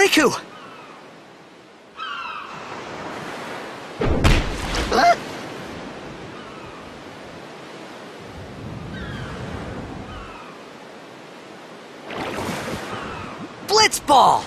Riku! Huh? Blitzball!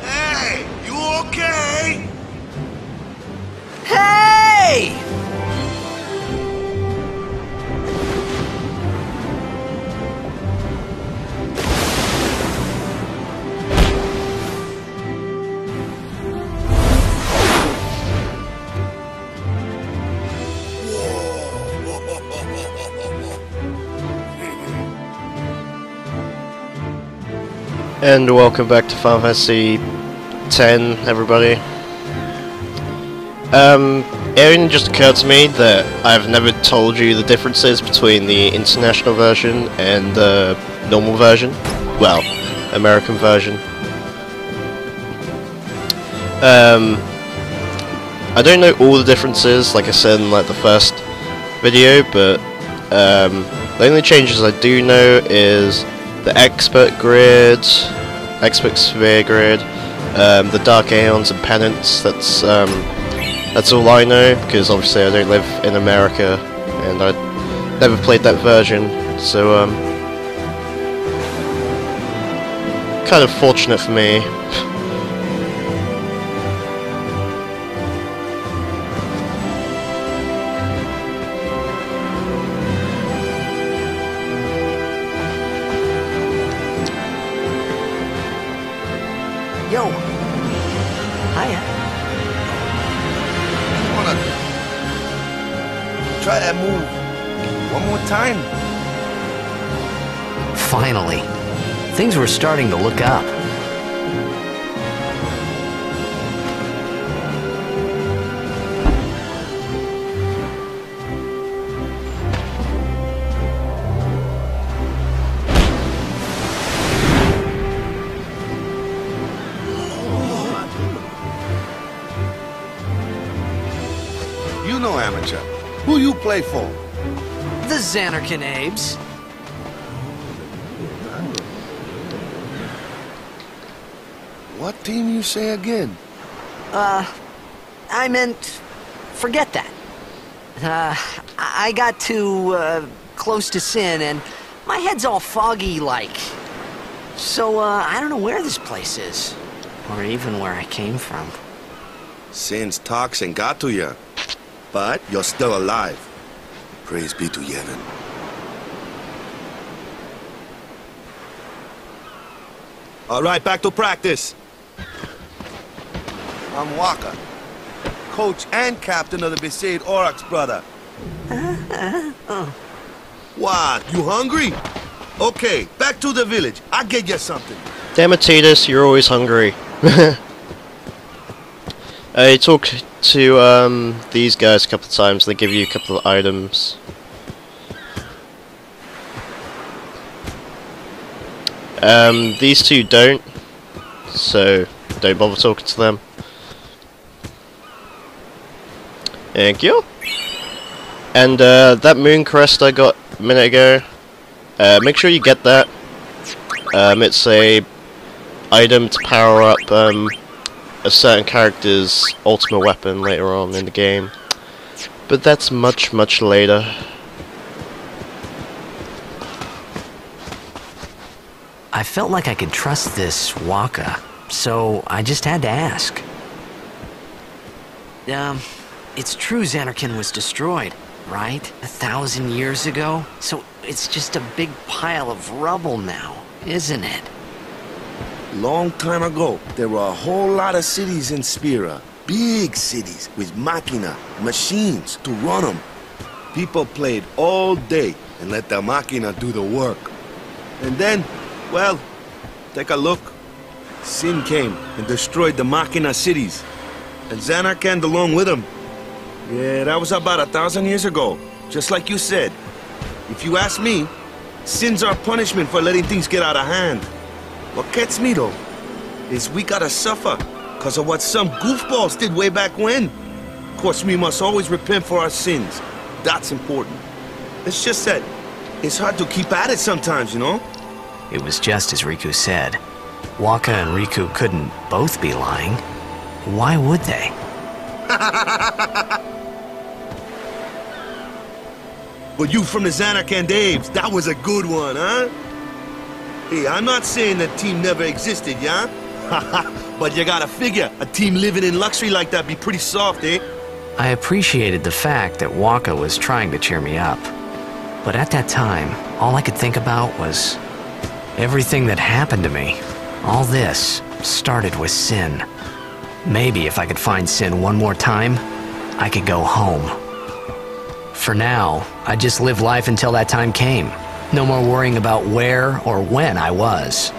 Hey, you okay? Hey! And welcome back to Final Fantasy X, everybody. It only just occurred to me that I've never told you the differences between the international version and the normal version. Well, American version. I don't know all the differences, like I said in like the first video, but the only changes I do know is the expert grid, expert sphere grid, the dark aeons and penance. That's all I know, because obviously I don't live in America and I never played that version, so kind of fortunate for me. Yo. Hiya. Wanna try that move one more time? Finally. Things were starting to look up. You know, amateur. Who you play for? The Xanarkin Abes. What team you say again? I meant, forget that. I got too, close to Sin, and my head's all foggy like. So, I don't know where this place is. Or even where I came from. Sin's toxin got to you. But you're still alive. Praise be to Yevon. All right, back to practice. I'm Waka, coach and captain of the Besaid Aurochs, brother. What, you hungry? Okay, back to the village. I'll get you something. Damn it, Titus, you're always hungry. I talked to these guys a couple of times. They give you a couple of items. These two don't, so don't bother talking to them. Thank you. And that moon crest I got a minute ago, make sure you get that. It's a item to power up a certain character's ultimate weapon later on in the game. But that's much, much later. I felt like I could trust this Waka, so I just had to ask. It's true Xanarkin was destroyed, right? 1,000 years ago? So it's just a big pile of rubble now, isn't it? Long time ago, there were a whole lot of cities in Spira. Big cities with machina, machines to run them. People played all day and let the machina do the work. And then, well, take a look. Sin came and destroyed the machina cities. And Xanarkin along with him. Yeah, that was about 1,000 years ago. Just like you said. If you ask me, Sin's our punishment for letting things get out of hand. What gets me, though, is we gotta suffer because of what some goofballs did way back when. Of course, we must always repent for our sins. That's important. It's just that it's hard to keep at it sometimes, you know? It was just as Riku said. Waka and Riku couldn't both be lying. Why would they? But you from the Xanarkand Apes, that was a good one, huh? Hey, I'm not saying that team never existed, yeah? But you gotta figure, a team living in luxury like that be pretty soft, eh? I appreciated the fact that Waka was trying to cheer me up. But at that time, all I could think about was everything that happened to me. All this started with Sin. Maybe if I could find Sin one more time, I could go home. For now, I just live life until that time came. No more worrying about where or when I was.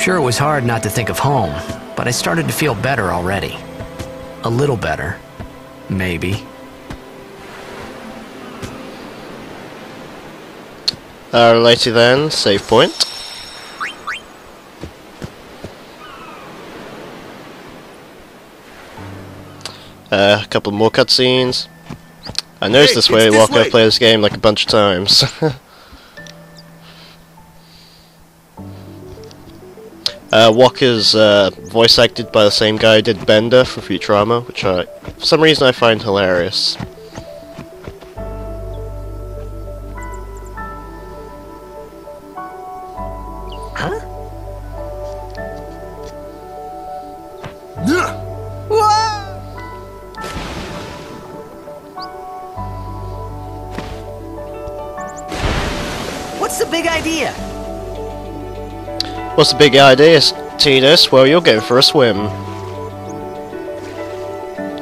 Sure, it was hard not to think of home, but I started to feel better already. A little better. Maybe. Righty then, save point. A couple more cutscenes. I noticed this way while I play this game like a bunch of times. Walker's voice acted by the same guy who did Bender for Futurama, which for some reason I find hilarious. Huh? What's the big idea? What's the big idea, Tidus? Well, you're going for a swim.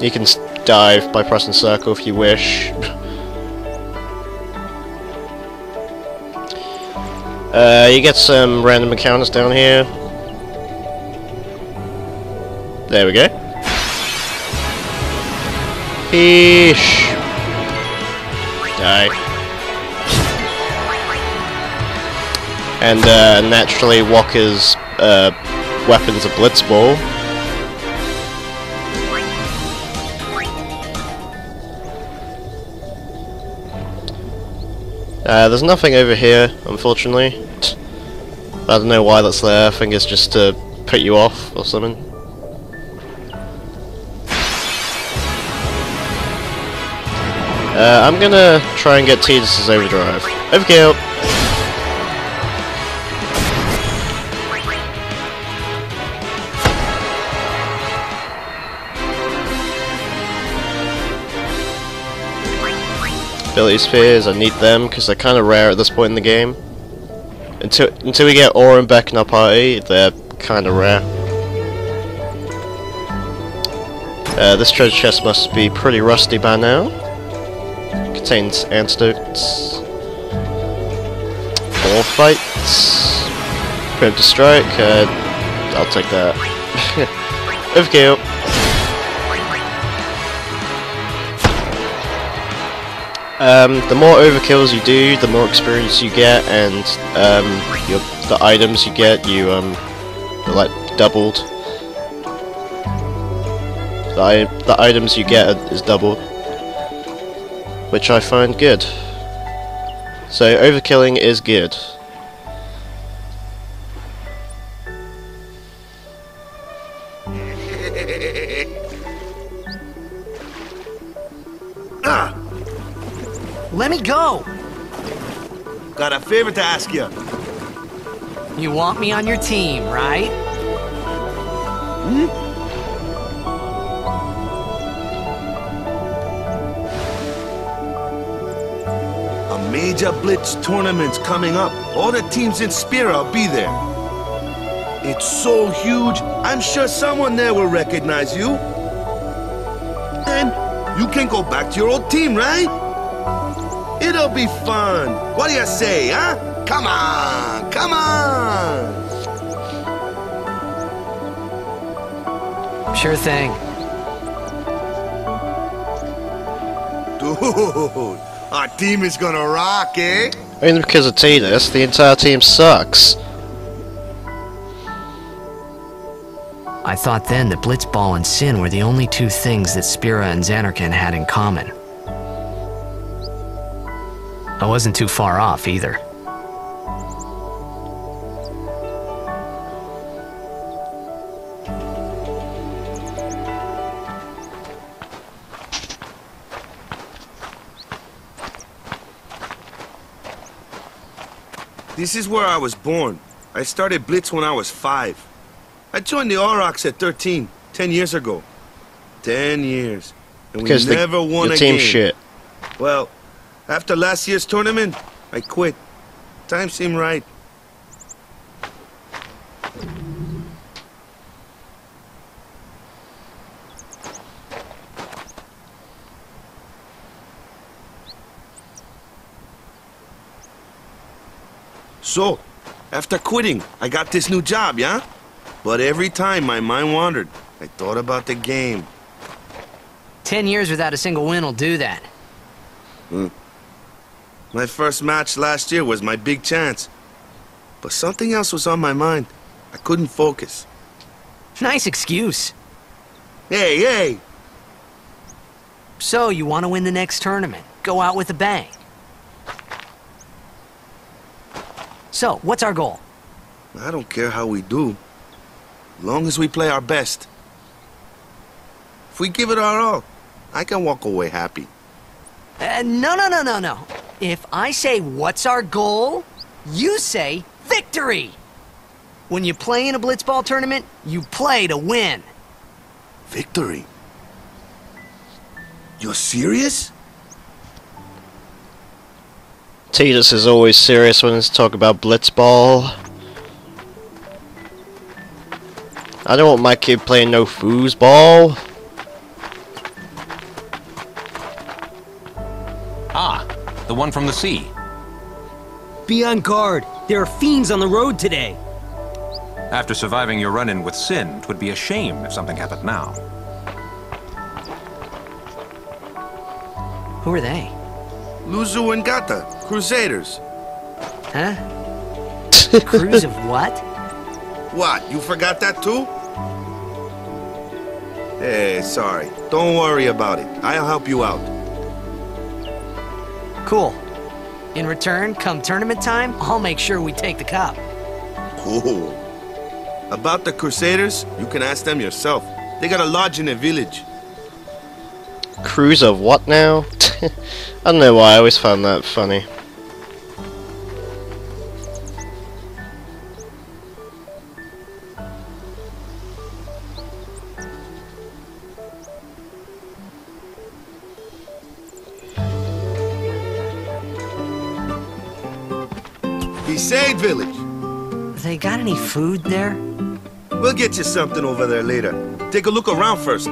You can dive by pressing circle if you wish. You get some random encounters down here. There we go. Fish. Die. And naturally, Walker's weapon's a blitzball. There's nothing over here, unfortunately. I don't know why that's there. I think it's just to put you off or something. I'm gonna try and get Tidus' overdrive. Overkill! Ability spheres, I need them because they're kind of rare at this point in the game. Until we get Aura and Beck in our party, they're kind of rare. This treasure chest must be pretty rusty by now. Contains antidotes. Ball fights. Preemptive strike. I'll take that. Overkill. The more overkills you do, the more experience you get, and the items you get, they're like doubled. The items you get is doubled, which I find good. So overkilling is good. Let me go! Got a favor to ask you. You want me on your team, right? A major Blitz tournament's coming up. All the teams in Spira will be there. It's so huge, I'm sure someone there will recognize you. Then you can go back to your old team, right? It'll be fun. What do you say, huh? Come on, come on! Sure thing. Dude, our team is gonna rock, eh? Only because of Tidus, the entire team sucks. I thought then that Blitzball and Sin were the only two things that Spira and Xanarkand had in common. I wasn't too far off either. This is where I was born. I started Blitz when I was 5. I joined the Aurochs at 13, 10 years ago. 10 years. And we Because never won your a team's game. shit. Well, after last year's tournament, I quit. Time seemed right. So, after quitting, I got this new job, yeah? But every time my mind wandered, I thought about the game. 10 years without a single win will do that. My first match last year was my big chance. But something else was on my mind. I couldn't focus. Nice excuse. Hey, hey! So, you want to win the next tournament. Go out with a bang. So, what's our goal? I don't care how we do. As long as we play our best. If we give it our all, I can walk away happy. No. If I say, what's our goal? You say, victory! When you play in a blitzball tournament, you play to win. Victory? You're serious? Titus is always serious when it's talk about blitzball. I don't want my kid playing no foosball. Ah, the one from the sea. Be on guard. There are fiends on the road today. After surviving your run-in with Sin, 'twould be a shame if something happened now. Who are they? Luzu and Gata, Crusaders. Huh? Crews of what? What, you forgot that too? Hey, sorry. Don't worry about it. I'll help you out. Cool. In return, come tournament time, I'll make sure we take the cup. Cool. About the Crusaders, you can ask them yourself. They got a lodge in a village. Cruise of what now? I don't know why, I always found that funny. Besaid village. They got any food there? We'll get you something over there later. Take a look around first.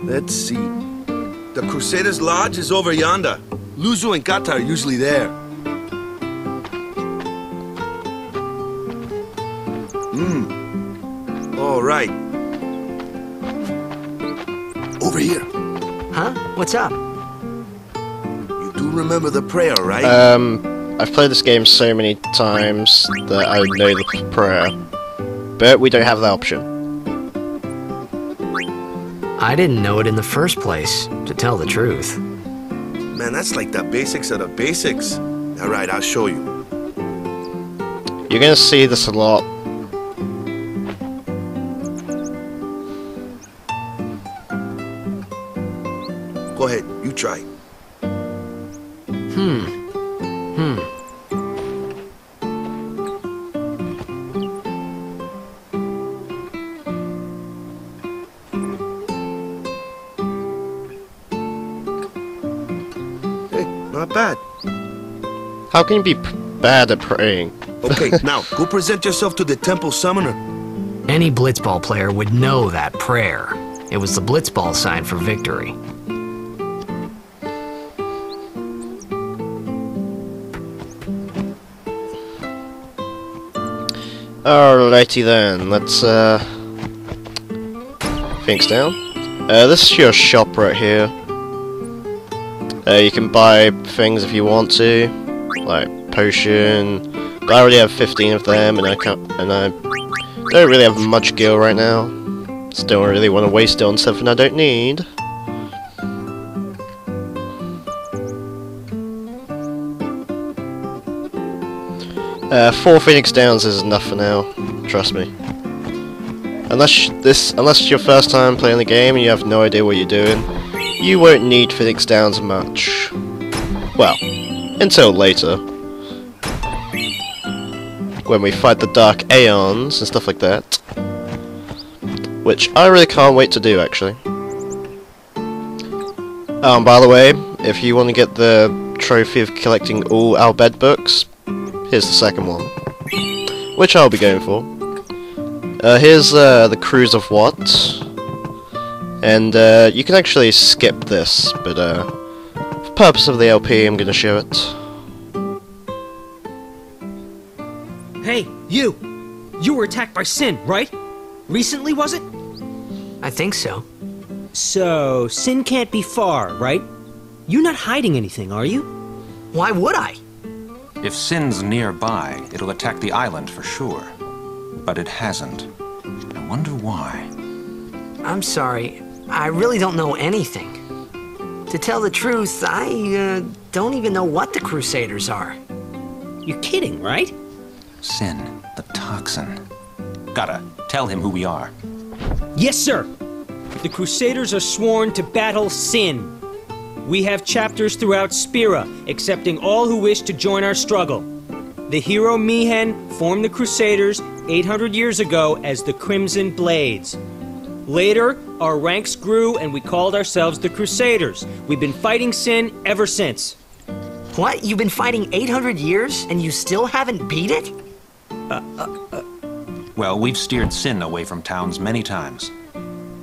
Let's see. The Crusaders' Lodge is over yonder. Luzu and Gata are usually there. All right. Over here. Huh? What's up? You do remember the prayer, right? I've played this game so many times that I know the prayer. But we don't have that option. I didn't know it in the first place, to tell the truth. Man, that's like the basics of the basics. All right, I'll show you. You're gonna see this a lot. Go ahead, you try. Hey, not bad. How can you be bad at praying? Okay, now, go present yourself to the temple summoner. Any blitzball player would know that prayer. It was the blitzball sign for victory. Alrighty then, let's things down. This is your shop right here. You can buy things if you want to, like potion. But I already have 15 of them, and I don't really have much gear right now. Just don't really want to waste it on something I don't need. Four Phoenix Downs is enough for now. Trust me. Unless it's your first time playing the game and you have no idea what you're doing, you won't need Phoenix Downs much. Well, Until later. When we fight the Dark Aeons and stuff like that. Which I really can't wait to do, actually. By the way, if you want to get the trophy of collecting all Al Bhed books, here's the second one. Which I'll be going for. Here's the Cruise of What. And you can actually skip this, but for the purpose of the LP, I'm going to show it. Hey, you! You were attacked by Sin, right? Recently, was it? I think so. So, Sin can't be far, right? You're not hiding anything, are you? Why would I? If Sin's nearby, it'll attack the island for sure. But it hasn't. I wonder why. I'm sorry. I really don't know anything. To tell the truth, I don't even know what the Crusaders are. You're kidding, right? Sin, the toxin. Gotta tell him who we are. Yes, sir! The Crusaders are sworn to battle Sin. We have chapters throughout Spira, accepting all who wish to join our struggle. The hero Mihen formed the Crusaders 800 years ago as the Crimson Blades. Later, our ranks grew and we called ourselves the Crusaders. We've been fighting Sin ever since. What? You've been fighting 800 years and you still haven't beat it? Well, we've steered Sin away from towns many times.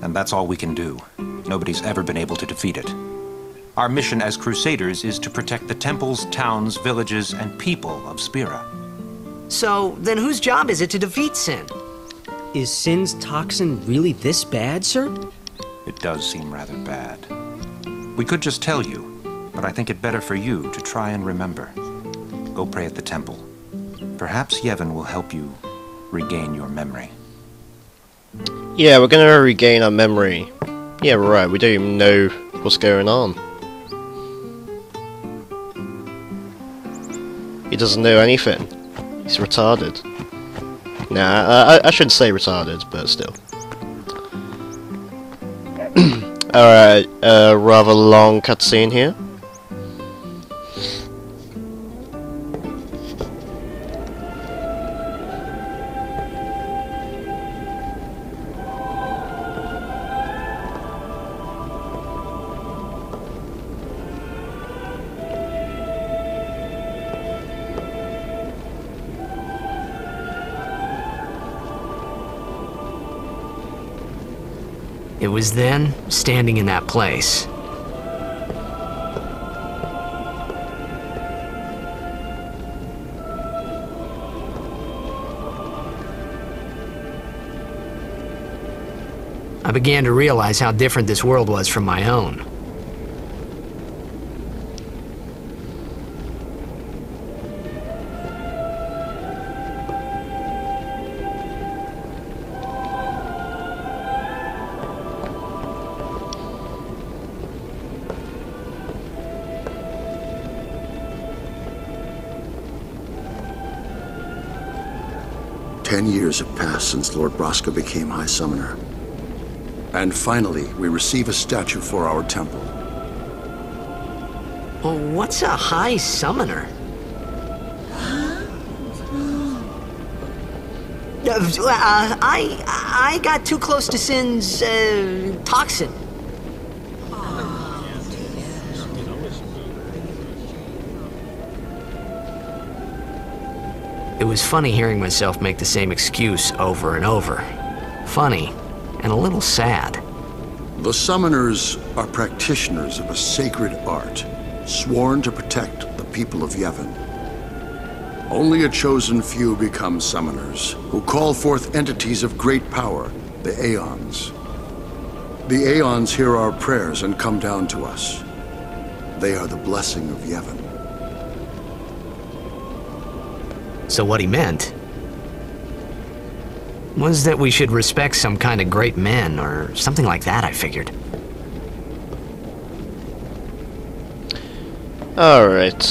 And that's all we can do. Nobody's ever been able to defeat it. Our mission as Crusaders is to protect the temples, towns, villages, and people of Spira. So, then whose job is it to defeat Sin? Is Sin's toxin really this bad, sir? It does seem rather bad. We could just tell you, but I think it better for you to try and remember. Go pray at the temple. Perhaps Yevon will help you regain your memory. Yeah, we're gonna regain our memory. Yeah, right, we don't even know what's going on. He doesn't know anything. He's retarded. Nah, I shouldn't say retarded, but still. Alright, rather long cutscene here. It was then, standing in that place, I began to realize how different this world was from my own. Ten years have passed since Lord Braska became High Summoner. And finally, we receive a statue for our temple. Well, what's a High Summoner? I got too close to Sin's, toxin. It was funny hearing myself make the same excuse over and over. Funny, and a little sad. The Summoners are practitioners of a sacred art, sworn to protect the people of Yevon. Only a chosen few become Summoners, who call forth entities of great power, the Aeons. The Aeons hear our prayers and come down to us. They are the blessing of Yevon. So what he meant was that we should respect some kind of great men, or something like that, I figured. Alright.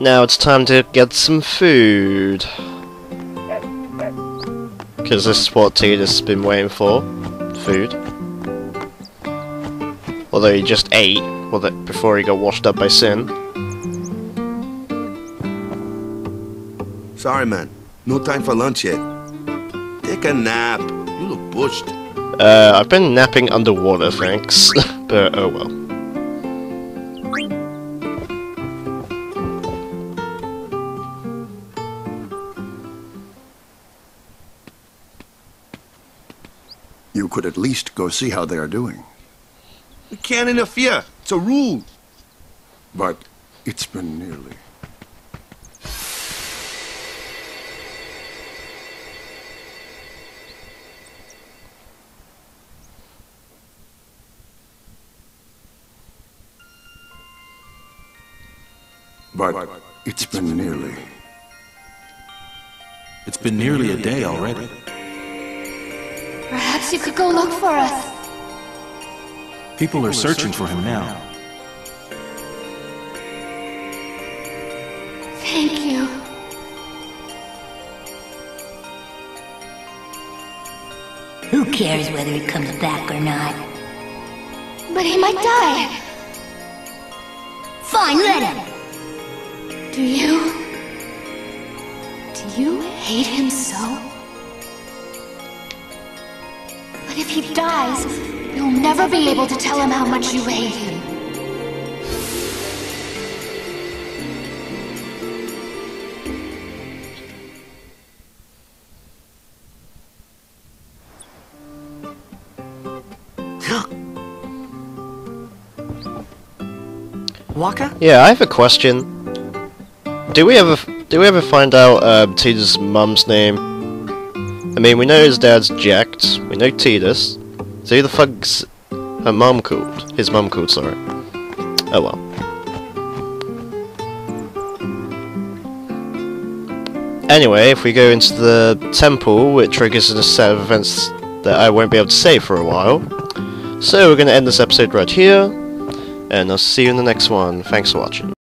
Now it's time to get some food. Because this is what Tidus has been waiting for food. Although he just ate before he got washed up by sin. Sorry, man. No time for lunch yet. Take a nap. You look bushed. I've been napping underwater, thanks. But oh well. You could at least go see how they are doing. You can't interfere. It's a rule. But it's been nearly. But it's been nearly. It's been nearly a day already. Perhaps you could go look for us. People are searching for him now. Thank you. Who cares whether he comes back or not? But he might die. Fine, let him! Do you hate him so? But if he dies, you'll never be able to tell him how much you hate him. Waka? Yeah, I have a question. Do we ever find out Tita's mum's name? I mean, we know his dad's jacked. We know Titus. So who the fuck's her mum called? His mum called, sorry. Oh well. Anyway, if we go into the temple, it triggers a set of events that I won't be able to say for a while. So we're going to end this episode right here, and I'll see you in the next one. Thanks for watching.